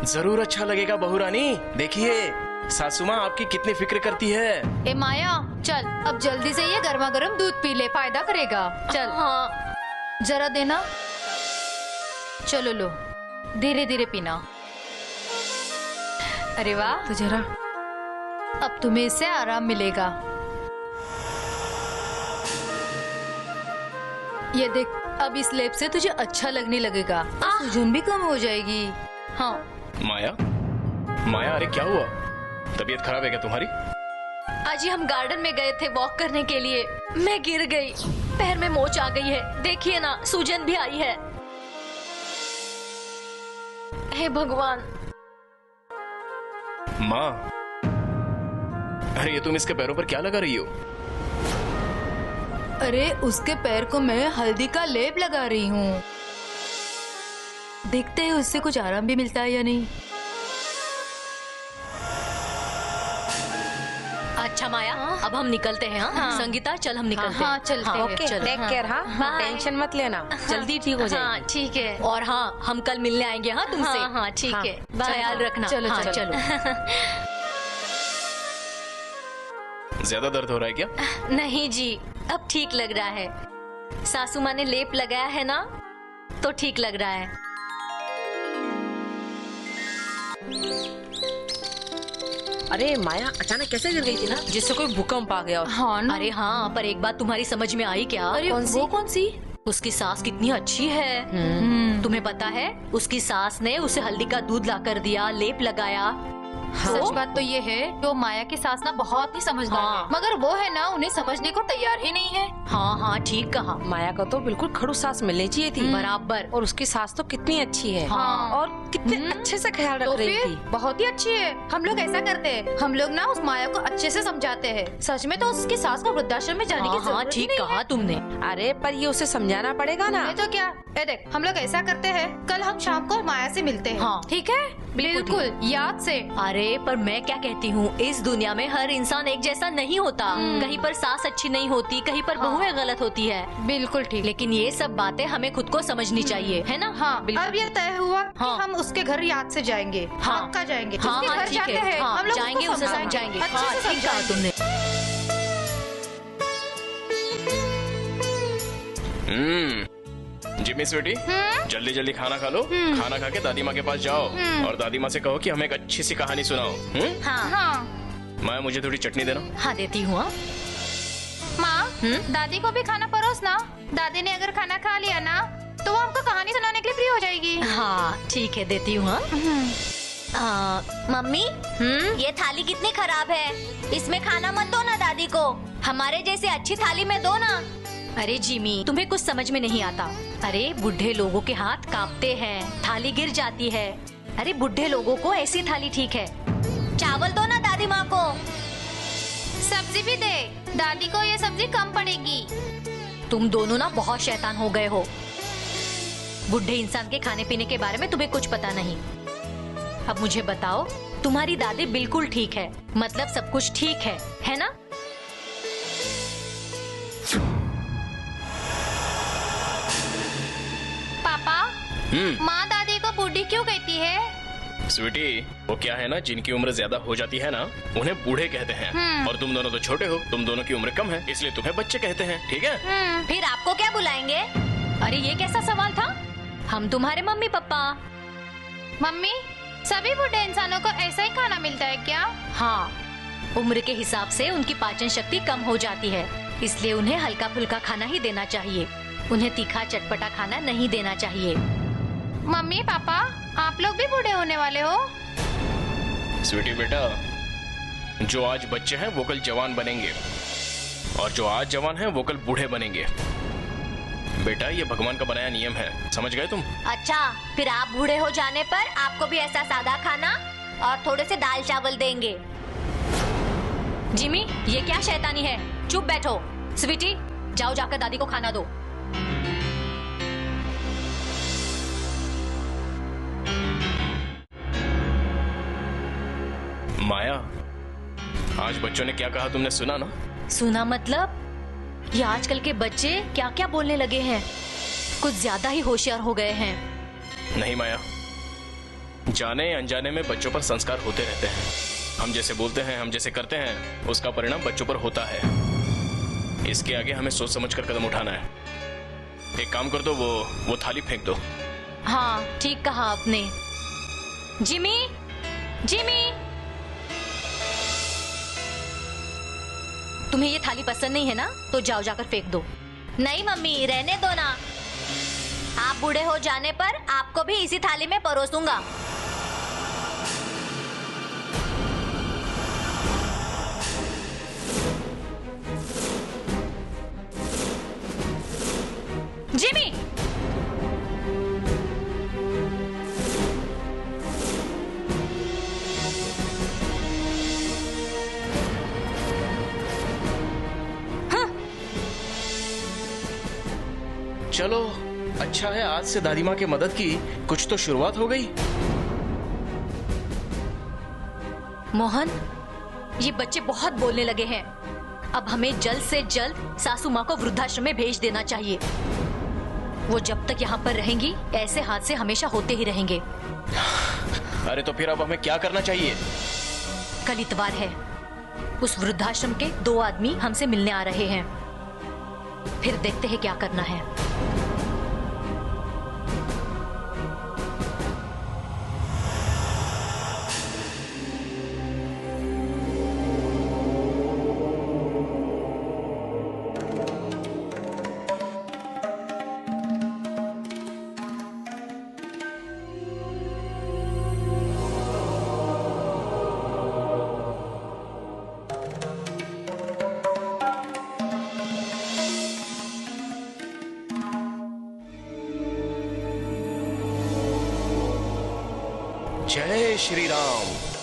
जरूर अच्छा लगेगा बहू रानी। देखिए सासू माँ आपकी कितनी फिक्र करती है। ए माया, चल अब जल्दी से ये गर्मा गर्म दूध पी ले, फायदा करेगा। चल। हाँ। जरा देना। चलो लो, धीरे धीरे पीना। अरे वाह, तो जरा अब तुम्हें इससे आराम मिलेगा। ये देख, अब इस लेप से तुझे अच्छा लगने लगेगा, सूजन भी कम हो जाएगी। हाँ। माया, माया, अरे क्या हुआ? तबीयत खराब है क्या तुम्हारी? आज ही हम गार्डन में गए थे वॉक करने के लिए, मैं गिर गई, पैर में मोच आ गई है, देखिए ना, सूजन भी आई है। हे भगवान। माँ, अरे ये तुम इसके पैरों पर क्या लगा रही हो? अरे उसके पैर को मैं हल्दी का लेप लगा रही हूँ, देखते हैं उससे कुछ आराम भी मिलता है या नहीं। अच्छा माया, अब हम निकलते हैं। हाँ? संगीता चल हम निकलते हैं। हाँ चलते हैं। ओके, चल। Take care. हाँ, टेंशन मत लेना, जल्दी ठीक हो जाएगी। हाँ ठीक है। और हाँ, हम कल मिलने आएंगे। हाँ तुमसे। हाँ ठीक है, ख्याल रखना। चलो, हाँ, चलो। चलो। ज्यादा दर्द हो रहा है क्या? नहीं जी, अब ठीक लग रहा है। सासू माँ ने लेप लगाया है ना, तो ठीक लग रहा है। अरे माया अचानक कैसे गिर गई थी ना, जिससे कोई भूकंप आ गया। हाँ ना। अरे हाँ, पर एक बात तुम्हारी समझ में आई क्या? अरे वो कौन सी? उसकी सास कितनी अच्छी है। तुम्हें पता है, उसकी सास ने उसे हल्दी का दूध लाकर दिया, लेप लगाया। सच बात तो ये है कि वो माया की सास ना बहुत ही समझदार हाँ। है, मगर वो है ना, उन्हें समझने को तैयार ही नहीं है। हाँ हाँ ठीक कहा। माया को तो बिल्कुल खड़ूस सास मिलनी चाहिए थी। बराबर। और उसकी सास तो कितनी अच्छी है। हाँ। और कितने अच्छे से ख्याल रख तो रही फिर थी। बहुत ही अच्छी है। हम लोग ऐसा करते हैं, हम लोग ना उस माया को अच्छे से समझाते हैं। सच में तो उसकी सास को वृद्धाश्रम में जाने की हाँ जरूरत ही ठीक नहीं कहा है। तुमने। अरे पर ये उसे समझाना पड़ेगा ना। नहीं तो क्या। ए देख, हम लोग ऐसा करते हैं, कल हम शाम को माया से मिलते हैं। हाँ। ठीक है, बिल्कुल याद से। अरे पर मैं क्या कहती हूँ, इस दुनिया में हर इंसान एक जैसा नहीं होता। कहीं पर सास अच्छी नहीं होती, कहीं पर बहुएं गलत होती है। बिल्कुल ठीक। लेकिन ये सब बातें हमें खुद को समझनी चाहिए, है ना? हाँ, अब ये तय हुआ कि हाँ। हम उसके घर याद से जाएंगे। हाँ। पक्का जाएंगे। हाँ उसके हाँ घर ठीक जाते है। हैं, हाँ, हम लोग जाएंगे, उसको उसे समझाएंगे। समझाएंगे। अच्छे हाँ से ठीक कहा समझाएंगे। तुमने। जिमी स्वीटी, जल्दी जल्दी खाना खा लो। खाना खा के दादी माँ के पास जाओ और दादी माँ से कहो कि हमें एक अच्छी सी कहानी सुनाओ। हाँ हाँ माया, मुझे थोड़ी चटनी देना। हाँ देती हूँ। माँ, दादी को भी खाना परोस ना। दादी ने अगर खाना खा लिया ना, तो वो हमको कहानी सुनाने के लिए फ्री हो जाएगी। हाँ ठीक है, देती हूँ। मम्मी, ये थाली कितनी खराब है, इसमें खाना मत दो ना दादी को, हमारे जैसे अच्छी थाली में दो ना। अरे जिमी, तुम्हें कुछ समझ में नहीं आता। अरे बुढ़े लोगों के हाथ कांपते हैं, थाली गिर जाती है। अरे बुढ़े लोगों को ऐसी थाली ठीक है। चावल दो ना दादी माँ को। सब्जी भी दे, दादी को ये सब्जी कम पड़ेगी। तुम दोनों ना बहुत शैतान हो गए हो। बुढ़े इंसान के खाने पीने के बारे में तुम्हें कुछ पता नहीं। अब मुझे बताओ, तुम्हारी दादी बिल्कुल ठीक है, मतलब सब कुछ ठीक है ना? पापा, माँ दादी को बूढ़ी क्यों कहती है? स्वीटी, वो क्या है ना, जिनकी उम्र ज्यादा हो जाती है ना, उन्हें बूढ़े कहते हैं। और तुम दोनों तो छोटे हो, तुम दोनों की उम्र कम है, इसलिए तुम्हें बच्चे कहते हैं। ठीक है? फिर आपको क्या बुलाएंगे? अरे ये कैसा सवाल था? हम तुम्हारे मम्मी पापा। मम्मी, सभी बूढ़े इंसानों को ऐसा ही खाना मिलता है क्या? हाँ, उम्र के हिसाब से उनकी पाचन शक्ति कम हो जाती है, इसलिए उन्हें हल्का फुल्का खाना ही देना चाहिए। उन्हें तीखा चटपटा खाना नहीं देना चाहिए। मम्मी पापा, आप लोग भी बूढ़े होने वाले हो? स्वीटी बेटा, जो आज बच्चे हैं वो कल जवान बनेंगे, और जो आज जवान हैं वो कल बूढ़े बनेंगे। बेटा, ये भगवान का बनाया नियम है, समझ गए तुम? अच्छा, फिर आप बूढ़े हो जाने पर आपको भी ऐसा सादा खाना और थोड़े से दाल चावल देंगे। जिमी, ये क्या शैतानी है? चुप बैठो। स्वीटी, जाओ जाकर दादी को खाना दो। माया, आज बच्चों ने क्या कहा तुमने सुना ना? सुना मतलब? ये आजकल के बच्चे क्या क्या बोलने लगे हैं, कुछ ज्यादा ही होशियार हो गए हैं। नहीं माया, जाने अनजाने में बच्चों पर संस्कार होते रहते हैं। हम जैसे बोलते हैं, हम जैसे करते हैं, उसका परिणाम बच्चों पर होता है। इसके आगे हमें सोच समझ कर कदम उठाना है। एक काम कर दो, वो थाली फेंक दो। हाँ, ठीक कहा आपने। जिमी, जिमी, तुम्हें ये थाली पसंद नहीं है ना, तो जाओ जाकर फेंक दो। नहीं मम्मी, रहने दो ना। आप बूढ़े हो जाने पर आपको भी इसी थाली में परोसूंगा। जिमी, चलो अच्छा है, आज से दादी माँ की मदद की कुछ तो शुरुआत हो गई। मोहन, ये बच्चे बहुत बोलने लगे हैं। अब हमें जल्द से जल्द सासू माँ को वृद्धाश्रम में भेज देना चाहिए। वो जब तक यहाँ पर रहेंगी, ऐसे हादसे हमेशा होते ही रहेंगे। अरे तो फिर अब हमें क्या करना चाहिए? कल इतवार है। उस वृद्धाश्रम के 2 आदमी हमसे मिलने आ रहे हैं। फिर देखते हैं क्या करना है। जय श्री राम।